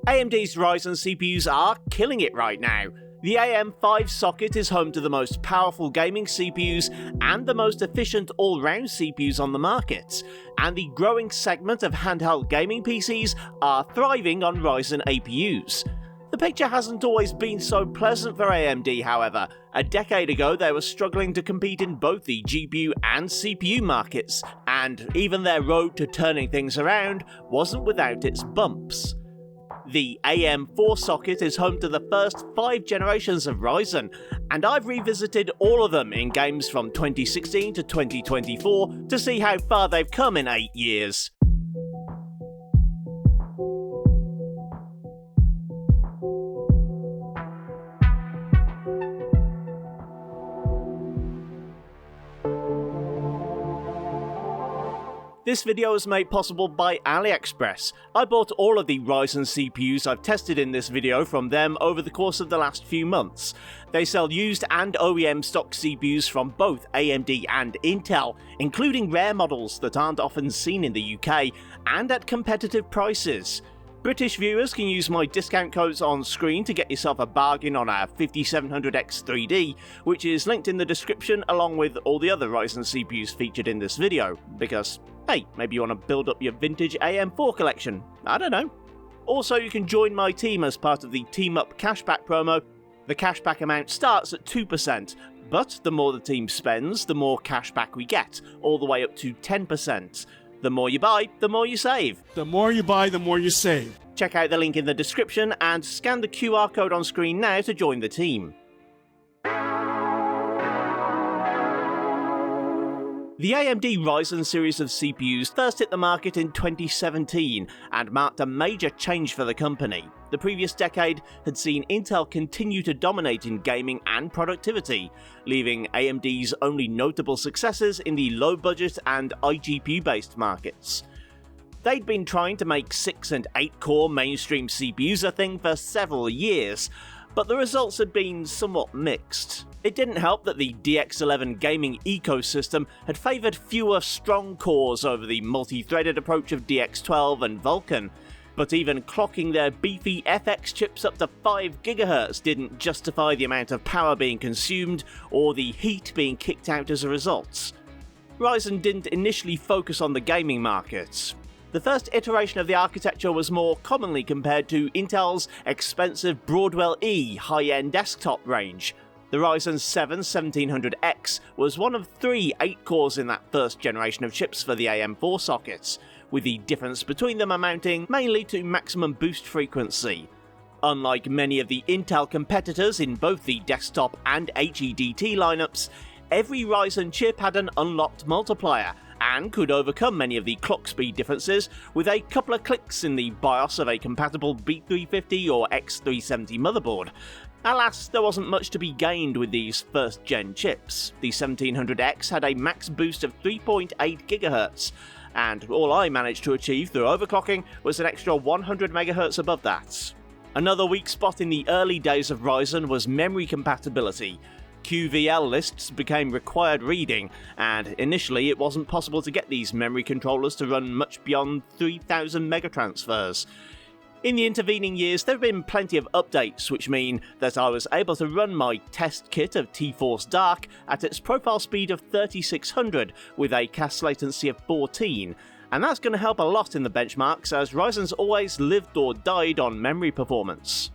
AMD's Ryzen CPUs are killing it right now. The AM5 socket is home to the most powerful gaming CPUs and the most efficient all-round CPUs on the market, and the growing segment of handheld gaming PCs are thriving on Ryzen APUs. The picture hasn't always been so pleasant for AMD, however. A decade ago they were struggling to compete in both the GPU and CPU markets, and even their road to turning things around wasn't without its bumps. The AM4 socket is home to the first 5 generations of Ryzen, and I've revisited all of them in games from 2016 to 2024 to see how far they've come in 8 years. This video is made possible by AliExpress. I bought all of the Ryzen CPUs I've tested in this video from them over the course of the last few months. They sell used and OEM stock CPUs from both AMD and Intel, including rare models that aren't often seen in the UK, and at competitive prices. British viewers can use my discount codes on screen to get yourself a bargain on our 5700X 3D, which is linked in the description along with all the other Ryzen CPUs featured in this video, because, hey, maybe you want to build up your vintage AM4 collection, I don't know. Also, you can join my team as part of the Team Up cashback promo. The cashback amount starts at 2%, but the more the team spends, the more cashback we get, all the way up to 10%. The more you buy, the more you save. The more you buy, the more you save. Check out the link in the description and scan the QR code on screen now to join the team. The AMD Ryzen series of CPUs first hit the market in 2017 and marked a major change for the company. The previous decade had seen Intel continue to dominate in gaming and productivity, leaving AMD's only notable successors in the low-budget and iGPU-based markets. They'd been trying to make 6 and 8 core mainstream CPUs a thing for several years, but the results had been somewhat mixed. It didn't help that the DX11 gaming ecosystem had favoured fewer strong cores over the multi-threaded approach of DX12 and Vulkan, but even clocking their beefy FX chips up to 5 GHz didn't justify the amount of power being consumed or the heat being kicked out as a result. Ryzen didn't initially focus on the gaming market. The first iteration of the architecture was more commonly compared to Intel's expensive Broadwell E high-end desktop range. The Ryzen 7 1700X was one of 3 8 cores in that first generation of chips for the AM4 sockets, with the difference between them amounting mainly to maximum boost frequency. Unlike many of the Intel competitors in both the desktop and HEDT lineups, every Ryzen chip had an unlocked multiplier, and could overcome many of the clock speed differences with a couple of clicks in the BIOS of a compatible B350 or X370 motherboard. Alas, there wasn't much to be gained with these first-gen chips. The 1700X had a max boost of 3.8 GHz, and all I managed to achieve through overclocking was an extra 100 MHz above that. Another weak spot in the early days of Ryzen was memory compatibility. QVL lists became required reading, and initially it wasn't possible to get these memory controllers to run much beyond 3000 megatransfers. In the intervening years, there have been plenty of updates, which mean that I was able to run my test kit of T-Force Dark at its profile speed of 3600 with a cache latency of 14, and that's going to help a lot in the benchmarks as Ryzen's always lived or died on memory performance.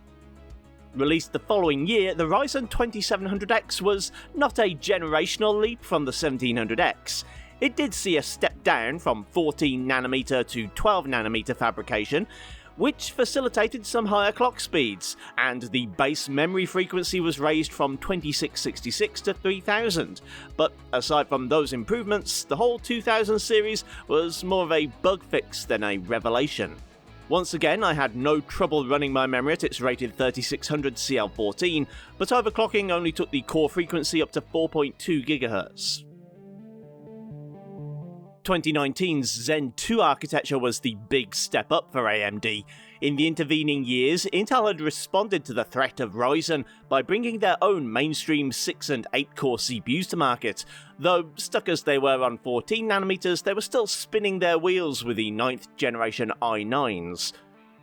Released the following year, the Ryzen 2700X was not a generational leap from the 1700X. It did see a step down from 14nm to 12nm fabrication, which facilitated some higher clock speeds, and the base memory frequency was raised from 2666 to 3000. But aside from those improvements, the whole 2000 series was more of a bug fix than a revelation. Once again, I had no trouble running my memory at its rated 3600 CL14, but overclocking only took the core frequency up to 4.2 GHz. 2019's Zen 2 architecture was the big step up for AMD. In the intervening years, Intel had responded to the threat of Ryzen by bringing their own mainstream 6 and 8 core CPUs to market. Though stuck as they were on 14nm, they were still spinning their wheels with the 9th generation i9s.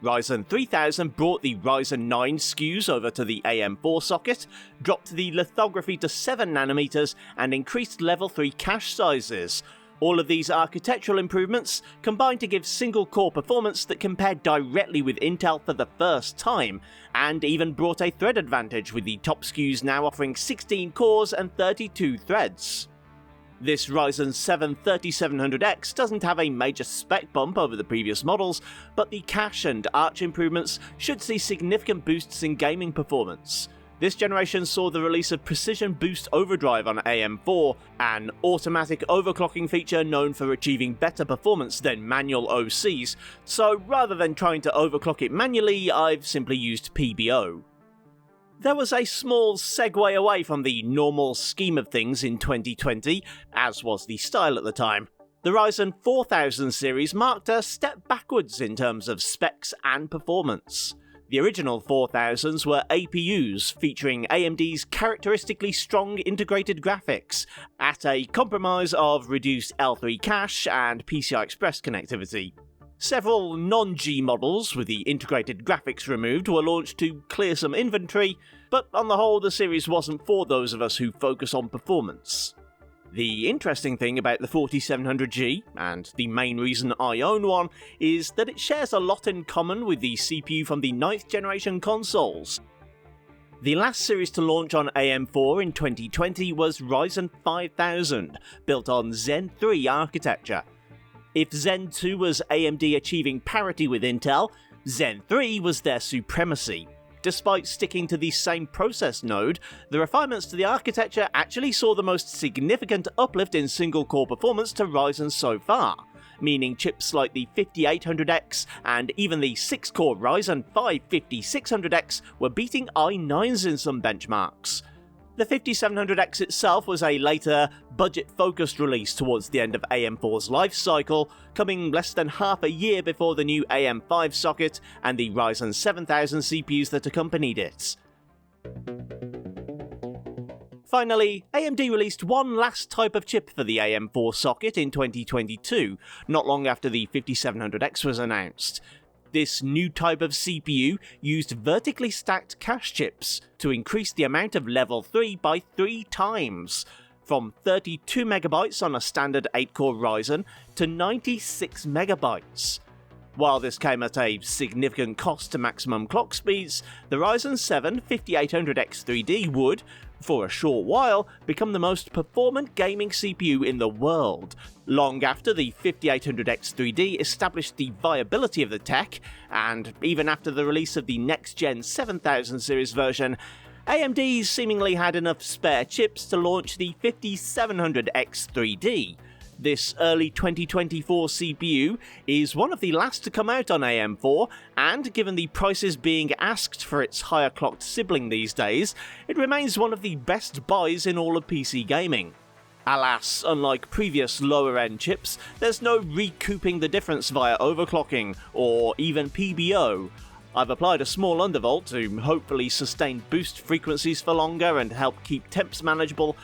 Ryzen 3000 brought the Ryzen 9 SKUs over to the AM4 socket, dropped the lithography to 7nm, and increased level 3 cache sizes. All of these architectural improvements combined to give single-core performance that compared directly with Intel for the first time, and even brought a thread advantage, with the top SKUs now offering 16 cores and 32 threads. This Ryzen 7 3700X doesn't have a major spec bump over the previous models, but the cache and arch improvements should see significant boosts in gaming performance. This generation saw the release of Precision Boost Overdrive on AM4, an automatic overclocking feature known for achieving better performance than manual OCs, so rather than trying to overclock it manually, I've simply used PBO. There was a small segue away from the normal scheme of things in 2020, as was the style at the time. The Ryzen 4000 series marked a step backwards in terms of specs and performance. The original 4000s were APUs featuring AMD's characteristically strong integrated graphics, at a compromise of reduced L3 cache and PCI Express connectivity. Several non-G models with the integrated graphics removed were launched to clear some inventory, but on the whole the series wasn't for those of us who focus on performance. The interesting thing about the 4700G, and the main reason I own one, is that it shares a lot in common with the CPU from the 9th generation consoles. The last series to launch on AM4 in 2020 was Ryzen 5000, built on Zen 3 architecture. If Zen 2 was AMD achieving parity with Intel, Zen 3 was their supremacy. Despite sticking to the same process node, the refinements to the architecture actually saw the most significant uplift in single-core performance to Ryzen so far, meaning chips like the 5800X and even the 6-core Ryzen 5 5600X were beating i9s in some benchmarks. The 5700X itself was a later, budget-focused release towards the end of AM4's life cycle, coming less than half a year before the new AM5 socket and the Ryzen 7000 CPUs that accompanied it. Finally, AMD released one last type of chip for the AM4 socket in 2022, not long after the 5700X was announced. This new type of CPU used vertically stacked cache chips to increase the amount of level 3 by 3 times, from 32MB on a standard 8-core Ryzen to 96MB. While this came at a significant cost to maximum clock speeds, the Ryzen 7 5800X3D would, for a short while, become the most performant gaming CPU in the world, long after the 5800X3D established the viability of the tech, and even after the release of the next-gen 7000 series version, AMD seemingly had enough spare chips to launch the 5700X3D. This early 2024 CPU is one of the last to come out on AM4, and given the prices being asked for its higher clocked sibling these days, it remains one of the best buys in all of PC gaming. Alas, unlike previous lower-end chips, there's no recouping the difference via overclocking, or even PBO. I've applied a small undervolt to hopefully sustain boost frequencies for longer and help keep temps manageable,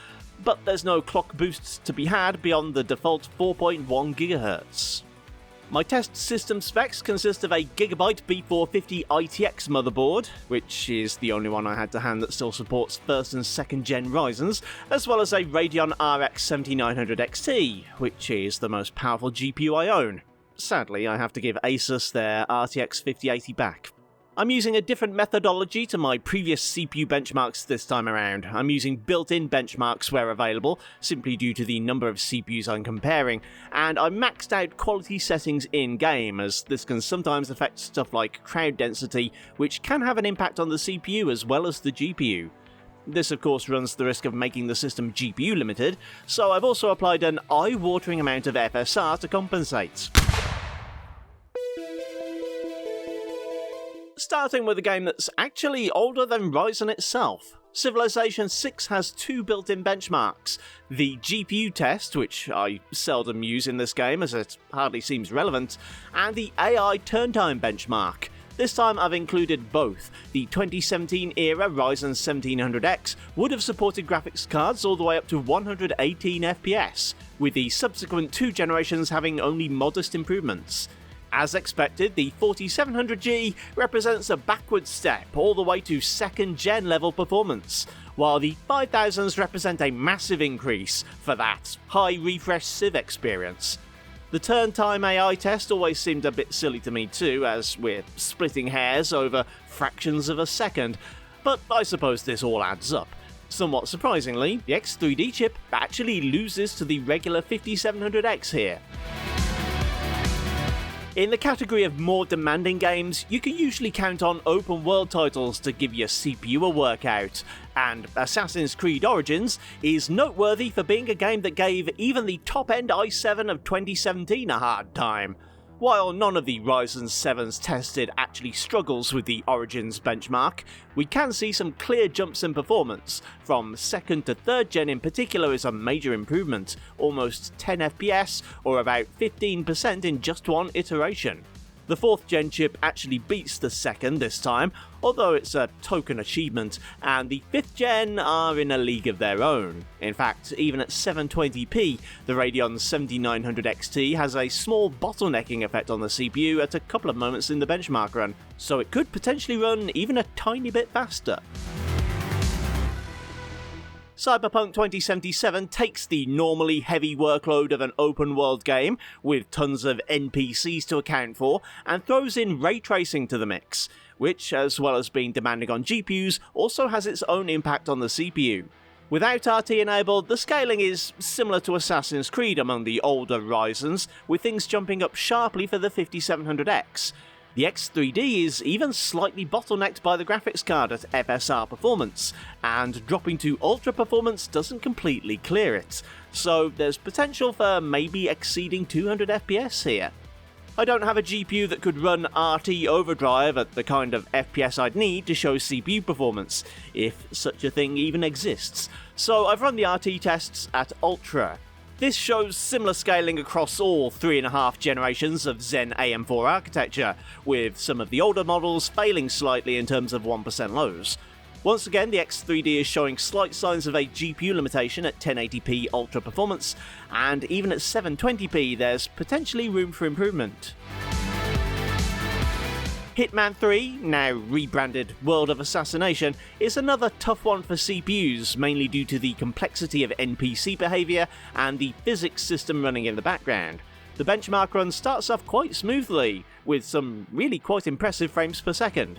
but there's no clock boosts to be had beyond the default 4.1 GHz. My test system specs consist of a Gigabyte B450 ITX motherboard, which is the only one I had to hand that still supports 1st and 2nd gen Ryzens, as well as a Radeon RX 7900 XT, which is the most powerful GPU I own. Sadly, I have to give Asus their RTX 5080 back. I'm using a different methodology to my previous CPU benchmarks this time around. I'm using built-in benchmarks where available, simply due to the number of CPUs I'm comparing, and I maxed out quality settings in-game, as this can sometimes affect stuff like crowd density, which can have an impact on the CPU as well as the GPU. This of course runs the risk of making the system GPU limited, so I've also applied an eye-watering amount of FSR to compensate. Starting with a game that's actually older than Ryzen itself. Civilization 6 has two built-in benchmarks: the GPU test, which I seldom use in this game as it hardly seems relevant, and the AI turntime benchmark. This time I've included both. The 2017 era Ryzen 1700X would have supported graphics cards all the way up to 118 FPS, with the subsequent two generations having only modest improvements. As expected, the 4700G represents a backward step all the way to 2nd gen level performance, while the 5000s represent a massive increase for that high refresh Civ experience. The turn time AI test always seemed a bit silly to me too, as we're splitting hairs over fractions of a second, but I suppose this all adds up. Somewhat surprisingly, the X3D chip actually loses to the regular 5700X here. In the category of more demanding games, you can usually count on open world titles to give your CPU a workout, and Assassin's Creed Origins is noteworthy for being a game that gave even the top-end i7 of 2017 a hard time. While none of the Ryzen 7s tested actually struggles with the Origins benchmark, we can see some clear jumps in performance. From 2nd to 3rd gen in particular is a major improvement, almost 10 FPS or about 15% in just one iteration. The 4th gen chip actually beats the 2nd this time, although it's a token achievement, and the 5th gen are in a league of their own. In fact, even at 720p, the Radeon 7900 XT has a small bottlenecking effect on the CPU at a couple of moments in the benchmark run, so it could potentially run even a tiny bit faster. Cyberpunk 2077 takes the normally heavy workload of an open-world game, with tons of NPCs to account for, and throws in ray tracing to the mix, which, as well as being demanding on GPUs, also has its own impact on the CPU. Without RT enabled, the scaling is similar to Assassin's Creed among the older Ryzens, with things jumping up sharply for the 5700X. The X3D is even slightly bottlenecked by the graphics card at FSR performance, and dropping to ultra performance doesn't completely clear it, so there's potential for maybe exceeding 200 FPS here. I don't have a GPU that could run RT overdrive at the kind of FPS I'd need to show CPU performance, if such a thing even exists, so I've run the RT tests at ultra. This shows similar scaling across all 3.5 generations of Zen AM4 architecture, with some of the older models failing slightly in terms of 1% lows. Once again, the X3D is showing slight signs of a GPU limitation at 1080p ultra performance, and even at 720p there's potentially room for improvement. Hitman 3, now rebranded World of Assassination, is another tough one for CPUs, mainly due to the complexity of NPC behaviour and the physics system running in the background. The benchmark run starts off quite smoothly, with some really quite impressive frames per second.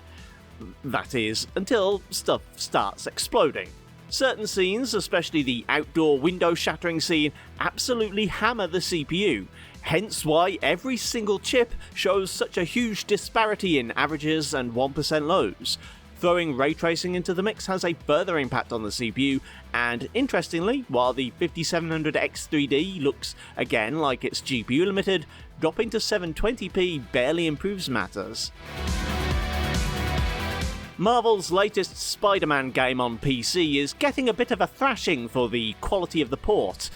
That is, until stuff starts exploding. Certain scenes, especially the outdoor window-shattering scene, absolutely hammer the CPU, hence why every single chip shows such a huge disparity in averages and 1% lows. Throwing ray tracing into the mix has a further impact on the CPU, and interestingly, while the 5700X3D looks again like it's GPU limited, dropping to 720p barely improves matters. Marvel's latest Spider-Man game on PC is getting a bit of a thrashing for the quality of the port.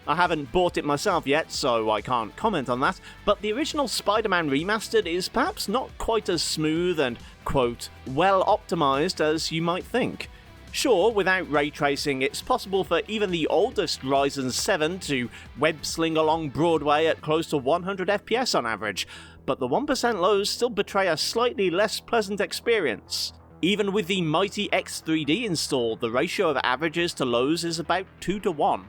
I haven't bought it myself yet, so I can't comment on that, but the original Spider-Man Remastered is perhaps not quite as smooth and, quote, well optimised as you might think. Sure, without ray tracing, it's possible for even the oldest Ryzen 7 to web-sling along Broadway at close to 100 FPS on average, but the 1% lows still betray a slightly less pleasant experience. Even with the mighty X3D installed, the ratio of averages to lows is about 2:1.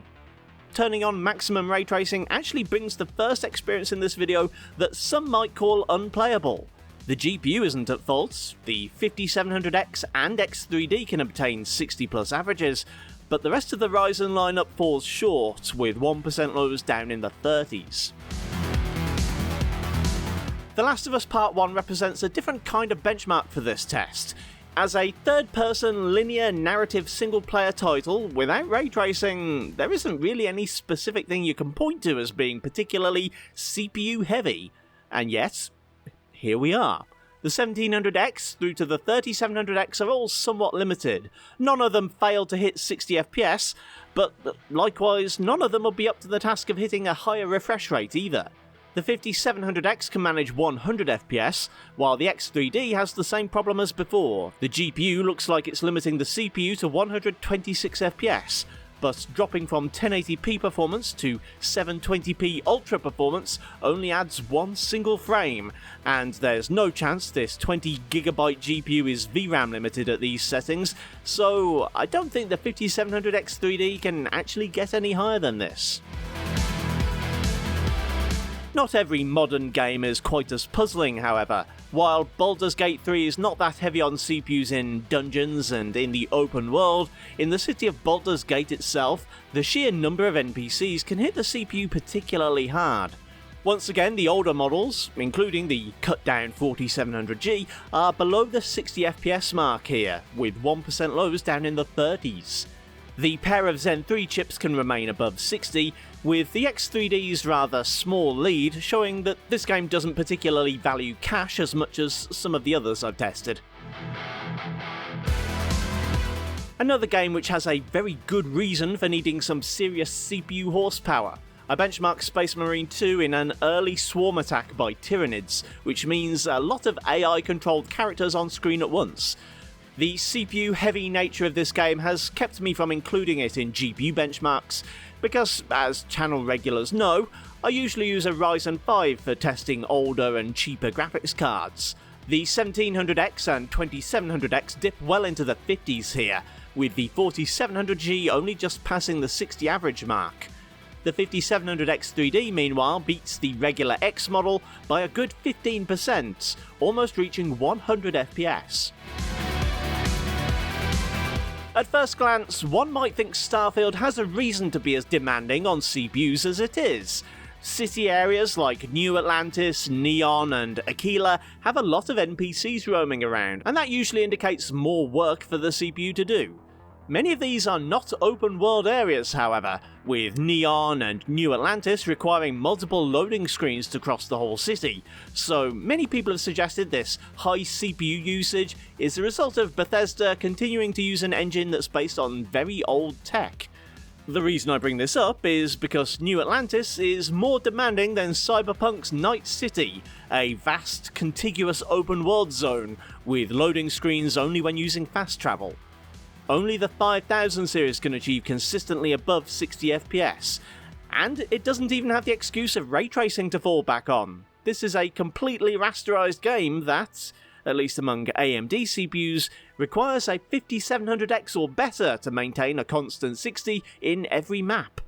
Turning on maximum ray tracing actually brings the first experience in this video that some might call unplayable. The GPU isn't at fault, the 5700X and X3D can obtain 60 plus averages, but the rest of the Ryzen lineup falls short, with 1% lows down in the 30s. The Last of Us Part 1 represents a different kind of benchmark for this test. As a third-person linear narrative single-player title, without ray tracing, there isn't really any specific thing you can point to as being particularly CPU-heavy. And yet, here we are. The 1700X through to the 3700X are all somewhat limited. None of them fail to hit 60 FPS, but likewise, none of them will be up to the task of hitting a higher refresh rate either. The 5700X can manage 100 FPS, while the X3D has the same problem as before. The GPU looks like it's limiting the CPU to 126 FPS, but dropping from 1080p performance to 720p ultra performance only adds one single frame, and there's no chance this 20GB GPU is VRAM limited at these settings, so I don't think the 5700X 3D can actually get any higher than this. Not every modern game is quite as puzzling, however. While Baldur's Gate 3 is not that heavy on CPUs in dungeons and in the open world, in the city of Baldur's Gate itself, the sheer number of NPCs can hit the CPU particularly hard. Once again, the older models, including the cut-down 4700G, are below the 60 FPS mark here, with 1% lows down in the 30s. The pair of Zen 3 chips can remain above 60, with the X3D's rather small lead showing that this game doesn't particularly value cache as much as some of the others I've tested. Another game which has a very good reason for needing some serious CPU horsepower. I benchmarked Space Marine 2 in an early swarm attack by Tyranids, which means a lot of AI-controlled characters on screen at once. The CPU-heavy nature of this game has kept me from including it in GPU benchmarks, because, as channel regulars know, I usually use a Ryzen 5 for testing older and cheaper graphics cards. The 1700X and 2700X dip well into the 50s here, with the 4700G only just passing the 60 average mark. The 5700X 3D, meanwhile, beats the regular X model by a good 15%, almost reaching 100 FPS. At first glance, one might think Starfield has a reason to be as demanding on CPUs as it is. City areas like New Atlantis, Neon and Aquila have a lot of NPCs roaming around, and that usually indicates more work for the CPU to do. Many of these are not open world areas, however, with Neon and New Atlantis requiring multiple loading screens to cross the whole city, so many people have suggested this high CPU usage is a result of Bethesda continuing to use an engine that's based on very old tech. The reason I bring this up is because New Atlantis is more demanding than Cyberpunk's Night City, a vast, contiguous open world zone with loading screens only when using fast travel. Only the 5000 series can achieve consistently above 60 FPS, and it doesn't even have the excuse of ray tracing to fall back on. This is a completely rasterized game that, at least among AMD CPUs, requires a 5700X or better to maintain a constant 60 in every map.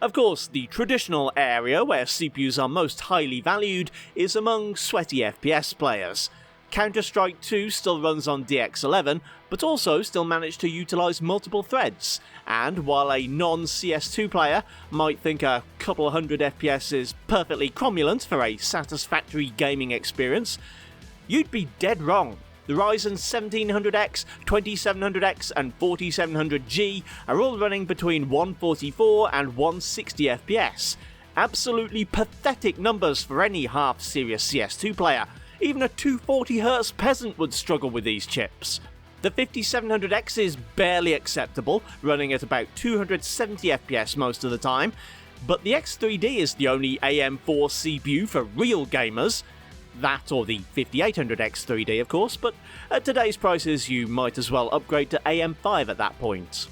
Of course, the traditional area where CPUs are most highly valued is among sweaty FPS players. Counter-Strike 2 still runs on DX11, but also still managed to utilise multiple threads, and while a non-CS2 player might think a couple hundred FPS is perfectly cromulent for a satisfactory gaming experience, you'd be dead wrong. The Ryzen 1700X, 2700X and 4700G are all running between 144 and 160 FPS. Absolutely pathetic numbers for any half-serious CS2 player. Even a 240Hz peasant would struggle with these chips. The 5700X is barely acceptable, running at about 270 FPS most of the time, but the X3D is the only AM4 CPU for real gamers. That or the 5800X 3D, of course, but at today's prices you might as well upgrade to AM5 at that point.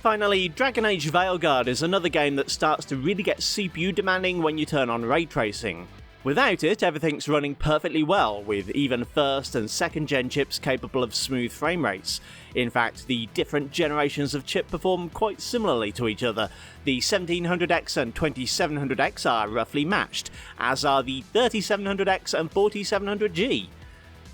Finally, Dragon Age Veilguard is another game that starts to really get CPU demanding when you turn on ray tracing. Without it, everything's running perfectly well, with even first and second gen chips capable of smooth frame rates. In fact, the different generations of chip perform quite similarly to each other. The 1700X and 2700X are roughly matched, as are the 3700X and 4700G.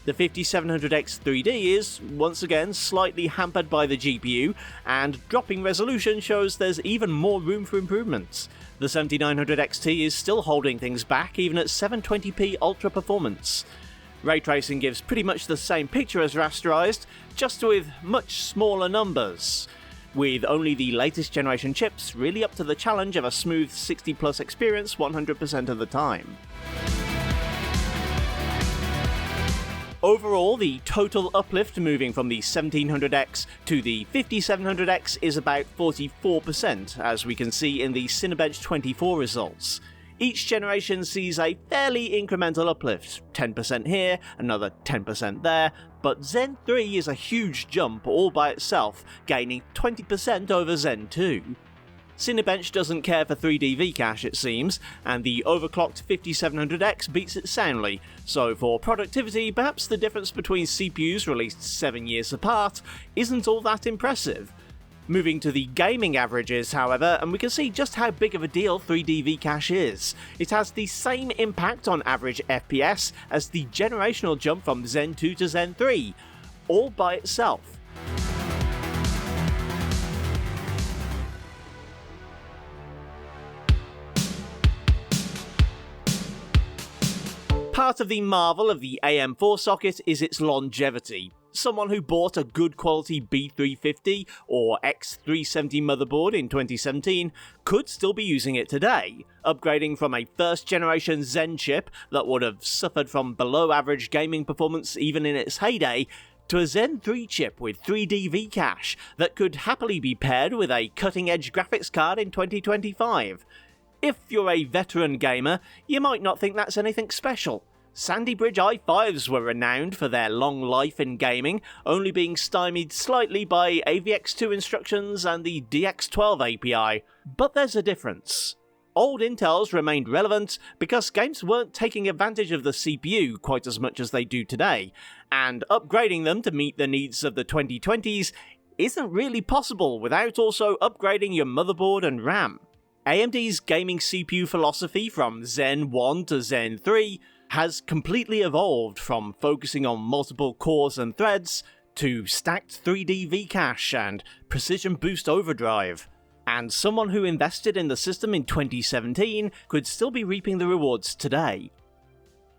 The 5700X 3D is, once again, slightly hampered by the GPU, and dropping resolution shows there's even more room for improvements. The 7900 XT is still holding things back even at 720p ultra performance. Ray tracing gives pretty much the same picture as rasterized, just with much smaller numbers, with only the latest generation chips really up to the challenge of a smooth 60 plus experience 100% of the time. Overall, the total uplift moving from the 1700X to the 5700X is about 44%, as we can see in the Cinebench 24 results. Each generation sees a fairly incremental uplift, 10% here, another 10% there, but Zen 3 is a huge jump all by itself, gaining 20% over Zen 2. Cinebench doesn't care for 3D V-cache it seems, and the overclocked 5700X beats it soundly, so for productivity perhaps the difference between CPUs released 7 years apart isn't all that impressive. Moving to the gaming averages, however, and we can see just how big of a deal 3D V-cache is. It has the same impact on average FPS as the generational jump from Zen 2 to Zen 3, all by itself. Part of the marvel of the AM4 socket is its longevity. Someone who bought a good quality B350 or X370 motherboard in 2017 could still be using it today, upgrading from a first generation Zen chip that would have suffered from below average gaming performance even in its heyday, to a Zen 3 chip with 3D V-cache that could happily be paired with a cutting edge graphics card in 2025. If you're a veteran gamer, you might not think that's anything special. Sandy Bridge i5s were renowned for their long life in gaming, only being stymied slightly by AVX2 instructions and the DX12 API. But there's a difference. Old Intels remained relevant because games weren't taking advantage of the CPU quite as much as they do today, and upgrading them to meet the needs of the 2020s isn't really possible without also upgrading your motherboard and RAM. AMD's gaming CPU philosophy from Zen 1 to Zen 3 has completely evolved from focusing on multiple cores and threads to stacked 3D V-cache and precision boost overdrive. And someone who invested in the system in 2017 could still be reaping the rewards today.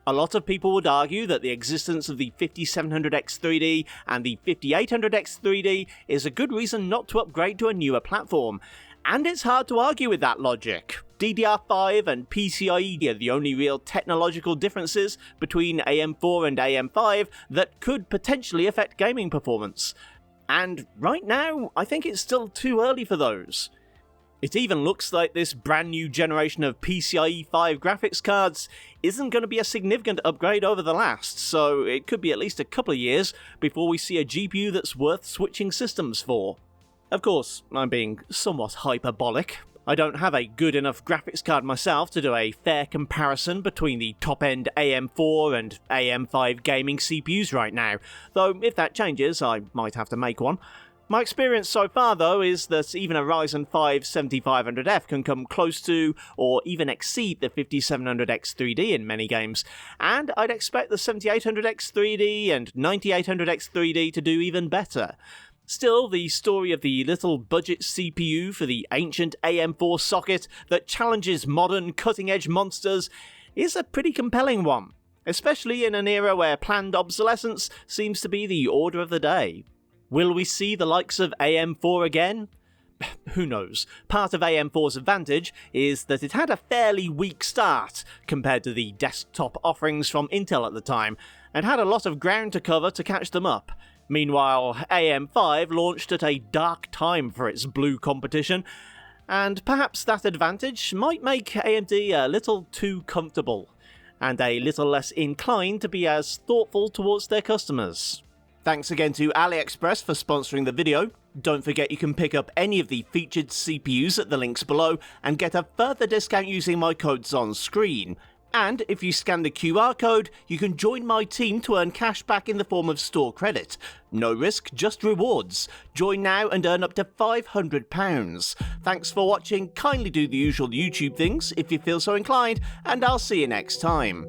A lot of people would argue that the existence of the 5700X3D and the 5800X3D is a good reason not to upgrade to a newer platform, and it's hard to argue with that logic. DDR5 and PCIe are the only real technological differences between AM4 and AM5 that could potentially affect gaming performance. And right now, I think it's still too early for those. It even looks like this brand new generation of PCIe 5 graphics cards isn't going to be a significant upgrade over the last, so it could be at least a couple of years before we see a GPU that's worth switching systems for. Of course, I'm being somewhat hyperbolic. I don't have a good enough graphics card myself to do a fair comparison between the top-end AM4 and AM5 gaming CPUs right now, though if that changes, I might have to make one. My experience so far, though, is that even a Ryzen 5 7500F can come close to, or even exceed, the 5700X3D in many games, and I'd expect the 7800X3D and 9800X3D to do even better. Still, the story of the little budget CPU for the ancient AM4 socket that challenges modern cutting-edge monsters is a pretty compelling one, especially in an era where planned obsolescence seems to be the order of the day. Will we see the likes of AM4 again? Who knows. Part of AM4's advantage is that it had a fairly weak start compared to the desktop offerings from Intel at the time, and had a lot of ground to cover to catch them up. Meanwhile, AM5 launched at a dark time for its blue competition, and perhaps that advantage might make AMD a little too comfortable, and a little less inclined to be as thoughtful towards their customers. Thanks again to AliExpress for sponsoring the video. Don't forget you can pick up any of the featured CPUs at the links below and get a further discount using my codes on screen. And if you scan the QR code, you can join my team to earn cash back in the form of store credit. No risk, just rewards. Join now and earn up to £500. Thanks for watching, kindly do the usual YouTube things if you feel so inclined, and I'll see you next time.